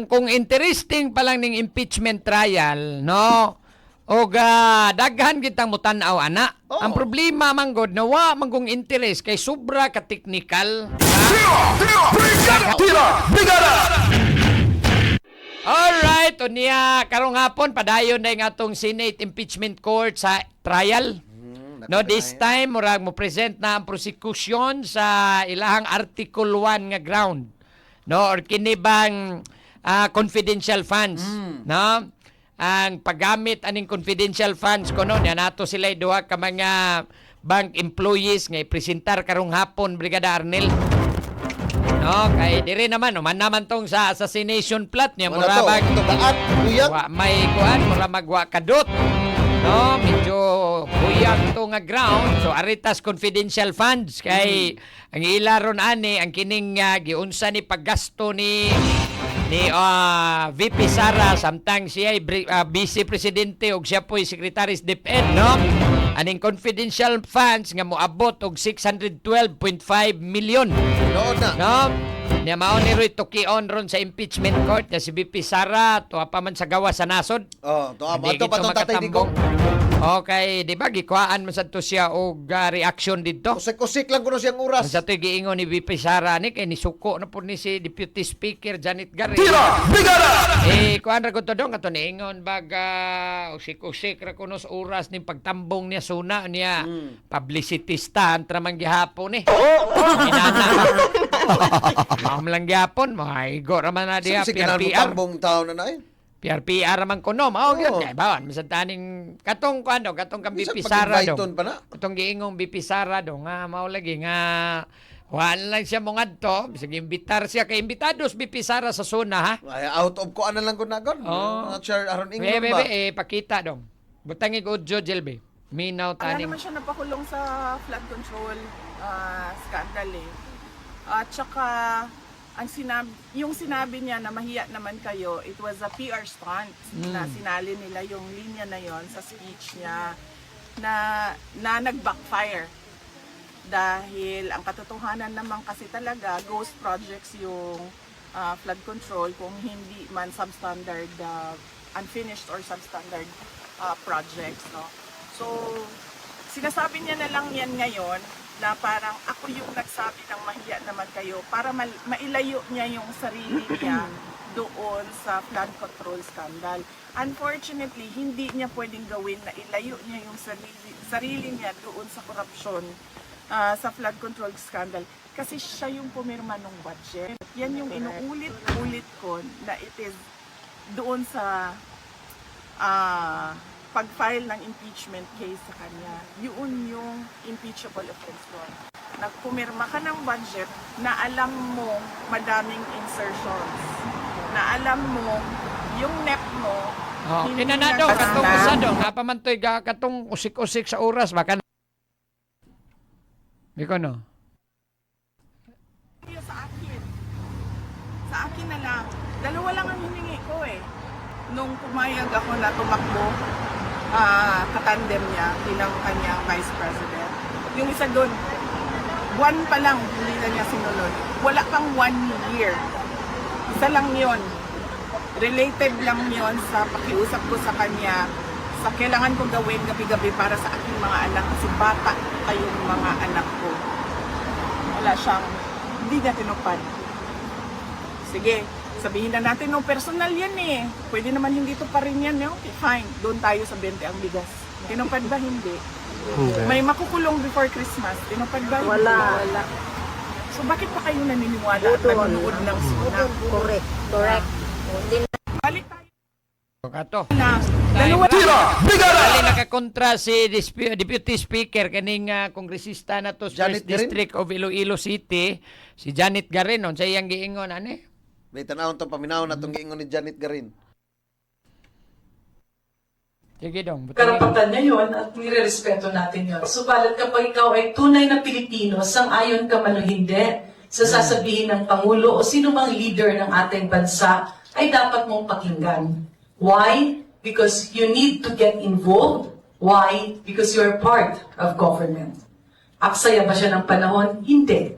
kung interesting pa lang ning impeachment trial, no? O daghan kitang mutanaw ana. Oo. Ang problema man god na wa man kong interest kay sobra ka technical. Alright, unya karong hapon padayon na yung atong Senate Impeachment Court sa trial. No, this time murag mo present na ang prosecution sa ilahang Article 1 nga ground. No, or kini bang confidential funds, no? Ang paggamit aning confidential funds kuno niya nato sila duha ka mga bank employees nga ipresentar karong hapon, Brigada Arnel. No, kay dire naman man naman tong sa assassination plot niya mura bag may kuan mura magwa kadot. No, medyo buyag to nga ground. So aritas confidential funds kay ang ilaron ani ang kining giunsa ni paggasto ni VP Sara samtang siya ay vice presidente ug siya po'y secretary of DepEd, no? Aning confidential funds nga moabot og 612.5 million. No? Niya mao ni Roy Tukion ron sa impeachment court na si VP Sara tuwa pa man sa gawa sa nasod. Oh, tuwa pa tong tatay Digong. Okay, di ba gikuhaan man sad to siya og reaction didto? Kusik-kusik lang kuno siyang oras. Sa to giingon ni VP Sara ni kay nisuko na po ni si Deputy Speaker Janet Garre. Kuan ra ko to dong kato niingon baga usik-usik ra kuno sa oras ning pagtambong niya suna niya. Publicitista antra man gihapon ni. Inana. Mao lang gihapon, maigo ra man na diha PR. Tambong taon na nay. PR man kuno mao gyud kay bawon misad taning katong kuano katong kang BP Sara dong. Katong giingong BP Sara dong nga mao lagi nga wala lang siya mo ngadto bisag imbitar siya kay imbitados BP Sara sa zona ha. Ay, out of ko ana lang kun nagon. Chair Aron Ingnon ba? Pakita dong. Butang igudjo jelbe. Minaw Wala taning. naman siya napakulong sa flood control scandal eh. At saka yung sinabi niya na mahiya naman kayo, it was a PR stunt na sinali nila yung linya na yon sa speech niya na nag-backfire. Dahil ang katotohanan naman kasi talaga, ghost projects yung flood control kung hindi man substandard, unfinished or substandard projects. No? So, sinasabi niya na lang yan ngayon na parang ako yung nagsabi ng mahiya naman kayo para mailayo niya yung sarili niya doon sa flood control scandal. Unfortunately, hindi niya pwedeng gawin na ilayo niya yung sarili niya doon sa korupsyon sa flood control scandal kasi siya yung pumirma ng budget. Yan yung inuulit-ulit ko na it is doon sa pag-file ng impeachment case sa kanya. Yun yung impeachable offense doon. Nagpumirma ka ng budget na alam mo madaming insertions. Na alam mo yung NEP mo hindi na daw katong usa daw napamantoy katong usik-usik sa oras baka Biko no. Sa akin na lang. Dalawa lang ang hiningi ko eh. Nung pumayag ako na tumakbo katandem niya bilang kanyang vice president. Yung isa doon, buwan pa lang hindi na niya sinunod. Wala pang 1 year. Isa lang yon. Related lang yon sa pakiusap ko sa kanya sa kailangan kong gawin gabi-gabi para sa aking mga anak kasi bata kayong mga anak ko. Wala siyang, hindi na tinupad. Sige, sabihin na natin, no, personal yan eh. Pwede naman hindi to pa rin yan. Okay, fine. Doon tayo sa 20 ang bigas. Tinupad ba? Hindi. Okay. May makukulong before Christmas. Tinupad ba? Wala. So bakit pa kayo naniniwala at nanonood ng suna? Correct. Balik tayo. Kato. Dalawa Dali nakakontra si Deputy Speaker kaning kongresista na to sa District of Iloilo City, si Janet Garre non sa iyang giingon ani. May tanawon tong paminawon atong giingon ni Janet Garin. Sige dong. Karapatan niya yun at nire-respeto natin yun. Subalit kapag ikaw ay tunay na Pilipino, sang-ayon ka man o hindi, sa sasabihin ng Pangulo o sino mang leader ng ating bansa, ay dapat mong pakinggan. Why? Because you need to get involved. Why? Because you're part of government. Aksaya ba siya ng panahon? Hindi.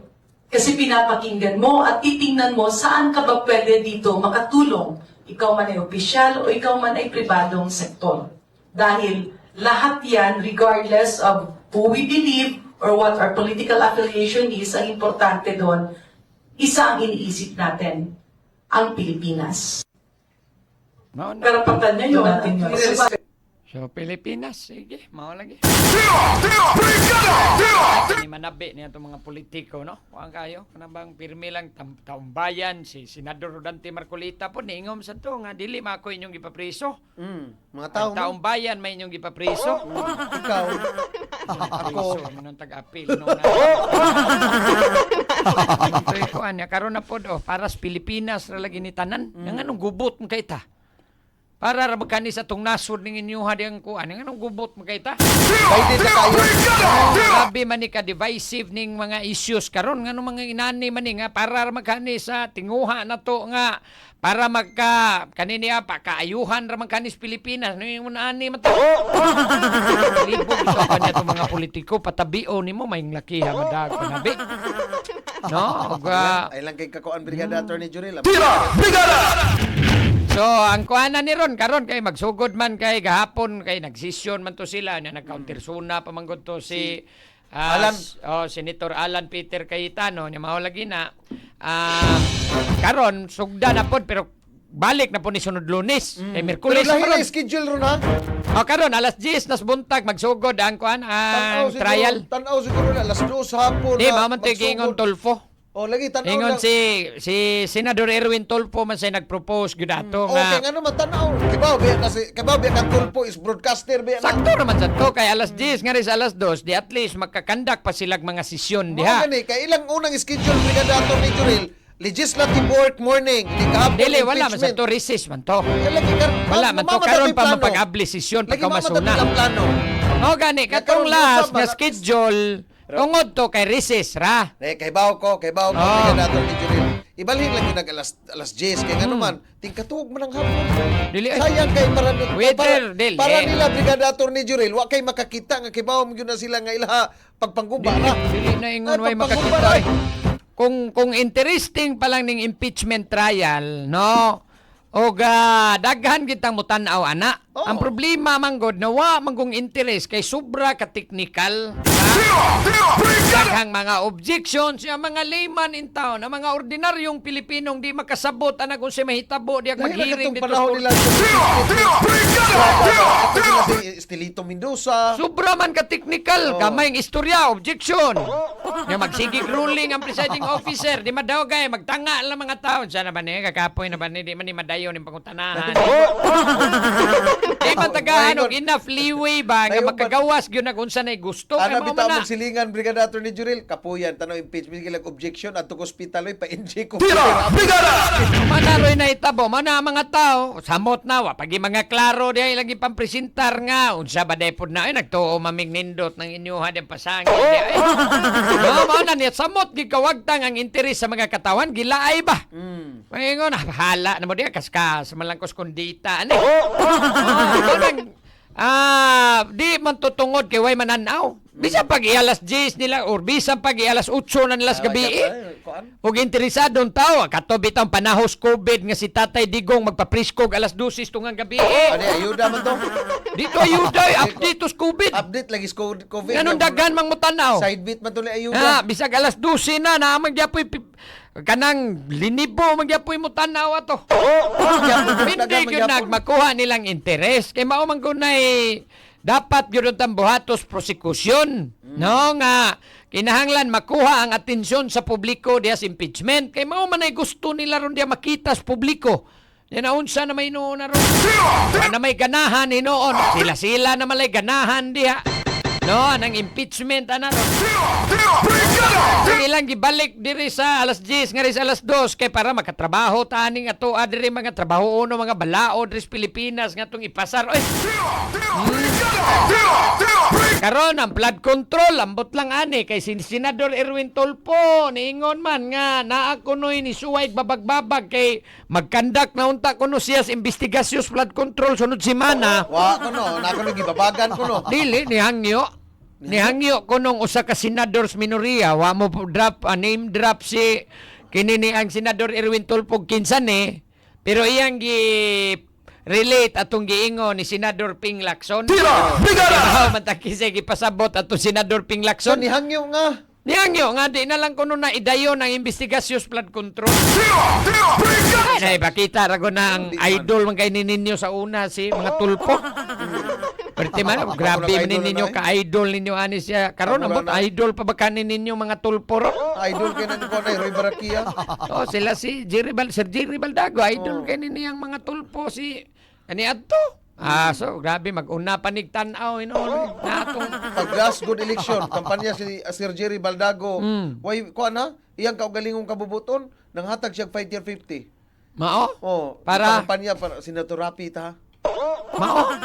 Kasi pinapakinggan mo at titingnan mo saan ka ba pwede dito makatulong. Ikaw man ay opisyal o ikaw man ay pribadong sektor. Dahil lahat yan, regardless of who we believe or what our political affiliation is, ang importante doon, isa ang iniisip natin, ang Pilipinas. Mao na. Karapatan niya yun natin yun. So, Pilipinas, sige, mao lagi. Ni manabi niya itong mga politiko, no? Kuhaan kayo, kanabang pirmi lang taumbayan, si Senador Rodante Marcolita po, niingom sa to, nga dili mako inyong gipapriso. Mga tao Ang mo. taumbayan may inyong gipapriso. Ikaw. Ako, nung tag-apil, nung kuhaan niya, karon na po, para sa Pilipinas, ralagi ni tanan. Nga anong gubot mo kay ta? Para ra magkani sa tong nasod ning inyo hadang kuan nga anong gubot mo kay ta? Biden na kayo. Grabe man ni ka divisive ning mga issues karon ngano mga inani man ni nga para ra magkani sa tinguha na to nga para magka kaniniya pa kaayuhan ra magkani sa Pilipinas no yung ani man to. Libog sa kanya to mga politiko patabio nimo may lakiha madag nabi. No, Ay lang kay kakuan Brigada Attorney Jurel. So, ang kuhanan ni Ron, karon kay magsugod man kay gahapon, kay nagsisyon man to sila, na nag-countersuna pa man gud to si Alan. Senator Alan Peter Cayetano, niya mao lagi na. Karon, sugda na pod, pero balik na po ni sunod Lunes. Kay Pero Miyerkules lahi karon. na schedule ron ha. Karon, alas 10 nas buntag, magsugod ang kuhan, ang trial. Tanaw siguro na alas 2 hapon. Di, na maman to gingon magsugod. Tolfo. O lagi tanaw Ingon lang. si Senador Erwin Tolfo man say nagpropose gyud ato Okay, nga ano man tanaw. Kibaw biya kan Tulpo is broadcaster biya na. sakto naman sa to kay alas 10 nga rin sa alas 2 di at least magkakandak pa silang mga sesyon diha. Gani kay ilang unang schedule Brigada Attorney Jurel. Legislative work morning, ligahapon Dili wala man sa impeachment. to recess man to. Wala Wala man to karon pa mapag-abli sesyon Lagi pagkamasuna. mamatapil ang plano. O gani katong Nagkaroon last usab, nga mga- schedule tungod to kay recess ra. Kay baw ko, Brigada Attorney Jurel. Ibalhin lang yung alas 10 kay ngano man, tingkatuog man ang hapon. Dili ay. Sayang kay para Waiter, dili. para nila Brigada Attorney Jurel, wa kay makakita nga kibaw mo gyud na sila nga ilaha pagpangguba na. Dili na ingon way Ay, pagpangguba makakita. na. Ay. Kung interesting pa lang ning impeachment trial, no? O daghan kitang mutan-aw ana. Oo. Ang problema manggod na wa manggong interest kay sobra ka technical. Daghang mga objections yung mga layman in town, ang mga ordinaryong Pilipinong di makasabot ana kung si mahitabo di Dahil mag-hearing katong dito. panahon sa- nila Ato sila si Estelito Mendoza. Sobra man ka technical, Oo. kamay ang istorya, objection. Nga magsigig ruling ang presiding officer, di madawgay, magtanga lang mga tao. Diyan na ba niya, kakapoy na ba niya, di man ni madayon yung pangutanahan. Di man tagahan og enough leeway ba, nga Ngayon, magkagawas yun na kung saan ay gusto. Kaya Ana mao bitaw man na. mong silingan Brigada Attorney Jurel, kapuyan tanaw impeachment gilang objection at hospital oy pa-NJ ko. Manaroy na itabo, mana ang mga tao, samot na, wa pagi mga klaro diya ilagi pampresentar nga, unsa ba depod na, ay nagtuo maming nindot ng inyuha din pasangin. Ay, mao na niya, samot gikawagtang ang interes sa mga katawan, gilaay ba? Mayngon, hala na mo diya, kaskas, malangkos kondita, ano di man tutungod kay way mananaw. Bisan pag ialas 10 nila or bisan pag ialas 8 na nila sa gabi. Ug interesadong tao, kato bitang panahos COVID nga si Tatay Digong magpapriskog alas 12 tungang gabi. Ani ayuda man to. Dito ayuday update sa COVID. Update lagi sa COVID. Ganun dagan mang mutanaw. Side bit man to ni ayuda. Bisag alas 12 na magyapoy kanang linibo magyapoy mutanaw ato. Hindi gyud nagmakuha nilang interes kay mao man gunay dapat gyud ang buhatos prosekusyon no nga kinahanglan makuha ang atensyon sa publiko diya sa impeachment kay mao man ay gusto nila ron diya makita sa publiko. Yan na unsa na may noon na ron. Na may ganahan hinoon. Sila na malay ganahan diha. No, nang impeachment ana ron. Sige lang gibalik diri sa alas 10 nga rin sa alas 2 kay para makatrabaho taning ato diri mga trabaho uno mga balao diri sa Pilipinas nga tong ipasar. Oy. Karon ang flood control ambot lang ani kay Senador Erwin Tolpo niingon man nga naa kunoy ni suway babag-babag kay magkandak na unta kuno siya sa investigasyon flood control sunod semana. Wa ko no, na ko gibabagan ko no. Dili ni hangyo. Nihangyo ko nung usa ka senador sa minoria, wa mo po name drop si kinini ang senador Erwin Tulfo kinsan pero iyang relate atong giingon ni senador Ping Lacson. Brigada! Matakise gipasabot atong senador Ping So, Lacson. nihangyo nga. Niyangyo nga di na lang kuno na idayon ang investigasyon sa flood control. Ay, bakita ra ko na ang idol man kay ninyo sa una si mga Tulfo. Perti man, grabe man ninyo ka-idol ninyo ani siya. Karon Wala abot na. idol pa ba kanin ninyo mga Tulfo ro? Idol kay nani ko na Roy Barakia. Oh, sila si Sir Jerry Baldago, idol kay niniyang mga Tulfo si ani adto. So grabe mag-una panigtan-aw natong Pag last good election, kampanya si Sir Jerry Baldago. Way ko ana, iyang kaugalingong kabubuton nang hatag siya 5 year 50. mao. Oh, Para kampanya para Senator Rapi ta. mao.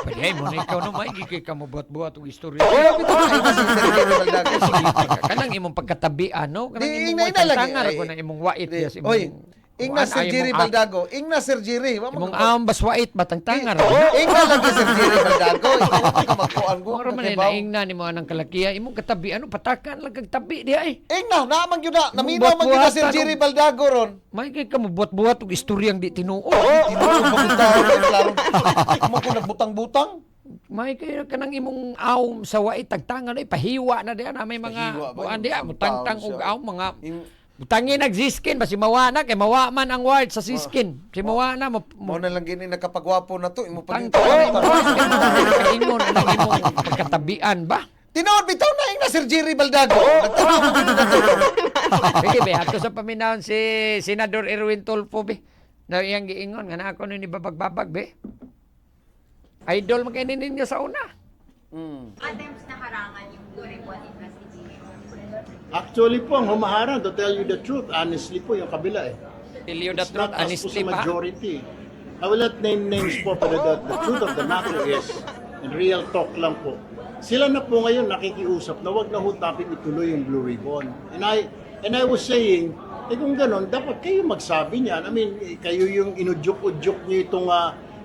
Pwede mo na ikaw no maigi ka mo buhat-buhat og istorya. Ay, si Sir Jerry Baldago. Kanang imong pagkatabian no, kanang Di, imong ingay na lagi. tangar ko Ay, na imong wait yes imong. Oy, ingna Sir Jerry Baldago. Ingna Sir Jerry. Wa Imong mo bas wait batang tangar. ingna lagi Sir Jerry Baldago. Ikaw ka magkuan ko. Oro man na ingna nimo anang kalakiya imong katabi ano patakan lang kag tabi di ay. Ingna, naamang yun na. Naminaw man yun na Sir buhat-buhatan, Jerry Baldago ron. May kay ka mo buhat-buhat og istoryang di tinuo. Tinulong pagkitaw. Klaro. Mo ko nagbutang-butang. May kay kanang imong aw sa wait tagtangan ay pahiwa na diyan may Pahiwa mga ba? buan diya Yung mutangtang taon og siya. aw mga Im- Butangi nagsiskin ba si mawa na kay mawa man ang word sa siskin. Si mawa na mo Mo na lang gini nakapagwapo na to. Imo pa tangtang ingon ang imong pagkatabian ba? Tinood bitaw na ingna Sir Jerry Baldago. Nagtanaw mo dito na to. Sige be ato sa paminawon si Senador Erwin Tulfo be. Na iyang giingon nga na ako ni babag-babag be. Idol man kay ninyo sa una. Attempts na harangan yung Blue Ribbon investigation. Actually po, ang humaharang, to tell you the truth, honestly po, yung kabila eh. Tell you the It's truth, not us po honestly sa pa. majority. I will not name names po, pero the truth of the matter is, and real talk lang po, sila na po ngayon nakikiusap na wag na hutapin ituloy yung Blue Ribbon. And I was saying, kung ganon, dapat kayo magsabi niyan. I mean, kayo yung inudyok-udyok niyo itong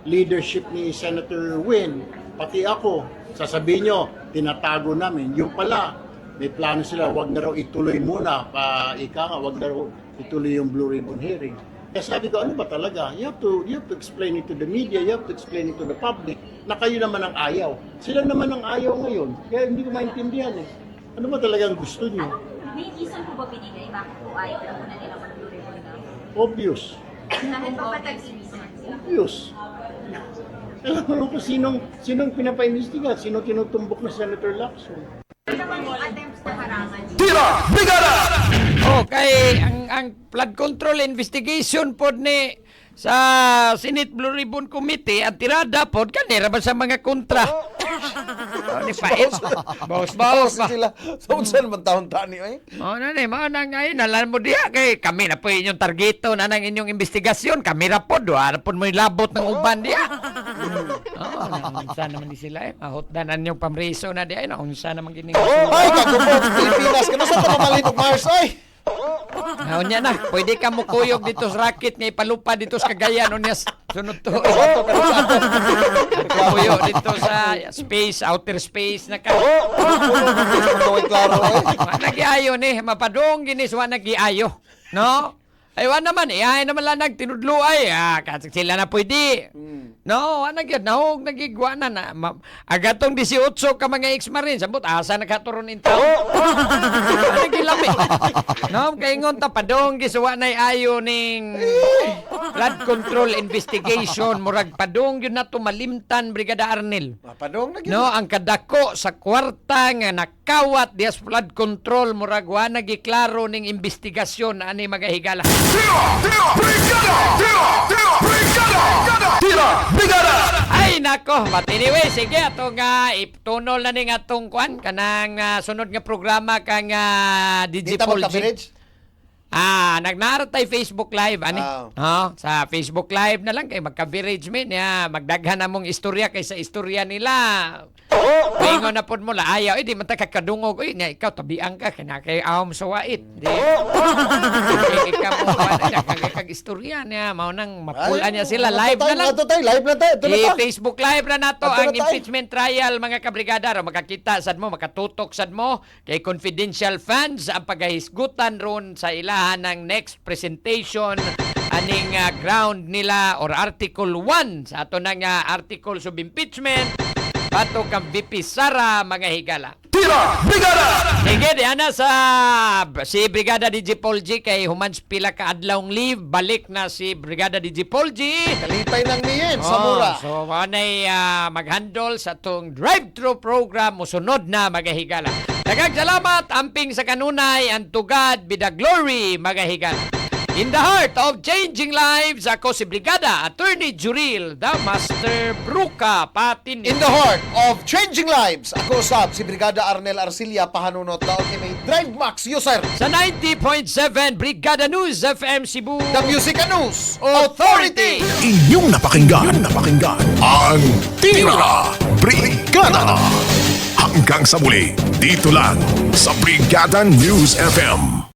leadership ni Senator Win, pati ako, sasabihin nyo, tinatago namin. Yung pala, may plano sila, wag na raw ituloy muna, wag na raw ituloy yung Blue Ribbon hearing. Kaya sabi ko, ano ba talaga? You have to explain it to the media, you have to explain it to the public, na kayo naman ang ayaw. Sila naman ang ayaw ngayon. Kaya hindi ko maintindihan eh. Ano ba talagang gusto nyo? May reason po ba binigay? Bakit po ayaw na muna nila mag-Blue Ribbon na? Obvious. Dahil papatag-ibisan. Obvious. Alam mo kung sinong pinapa-investiga, sino tinutumbok na Senator Lacson. Ano naman yung attempts na harangan? Okay, ang flood control investigation pod ni sa Senate Blue Ribbon Committee at tirada pod kanira ba sa mga kontra. Ni pait. Boss ba? Sila. So, saan man taon tani eh? Mao na ngayon alam mo diha kay kami na po inyong targeto na ng inyong investigasyon. Kami ra pod wa pod mo labot ng uban diha. Unsa naman di sila mahutdanan yung pamriso na diha na unsa naman gining. Ay, kagubot, Pilipinas. Kano sa pamamalin og Mars, ay? Unya na, pwede ka mukuyog dito sa racket nga ipalupa dito sa Cagayan unya sunod to. Kuyo dito sa space, outer space na ka. Kaway klaro, eh. Nagiayo ni, mapadong ginis wa nagiayo. No? Ay wa naman, ay naman lang nagtinudlo ay. Kasi sila na pwede. No, nagyod nahog nagigwa na agatong 18 ka mga ex-marine sabot asa nakaturon in tao. Nagilami. No, kay ngon ta padong gisuwa nay ayo ning flood control investigation murag padong yun na to malimtan Brigada Arnel. Mapadong na No, ang kadako sa kwarta nga nakawat dias flood control murag wa nagiklaro ning investigasyon ani magahigala. Ay nako, but anyway, sige atong itunol na ning atong kwan kanang sunod nga programa kang Dita Digipol. magka-village? Nagnaro tayo Facebook Live, ani? Sa Facebook Live na lang kay magka-virage min ya, magdaghan na mong istorya kaysa istorya nila. Paingon na pod mo la ayaw, di man ta kakadungog, nga ikaw tabiang ka kay awom sa wait. Di. Ikaw mo kag istorya niya, mao nang mapulan niya sila live na lang. Ato tayo, live na tayo. Ito na ta. Facebook Live na nato Ato ang na tayo. impeachment trial, mga kabrigada. Makakita sad mo, makatutok sad mo kay confidential fans ang paghisgutan ron sa ilahan ng next presentation aning ground nila or Article 1 sa ato nang Articles of Impeachment pato kang VP Sara, mga higala. Tira! Brigada! Sige, di ana sa si Brigada DJ Paul G kay humans pila ka adlawng leave, balik na si Brigada DJ Paul G. Kalipay ng niyin sa mura. So, manay mag-handle sa itong drive-thru program musunod na, mga higala. Daghang salamat, amping sa kanunay, and to God be the glory, mga higala. In the heart of changing lives, ako si Brigada Attorney Juril, the Master Bruca Patin. In the heart of changing lives, ako usab si Brigada Arnel Arcilia pahanunot daw kay may Drive Max user. Sa 90.7 Brigada News FM Cebu, The Music and News Authority. Inyong napakinggan ang Tira! Brigada! Hanggang sa muli, dito lang sa Brigada News FM.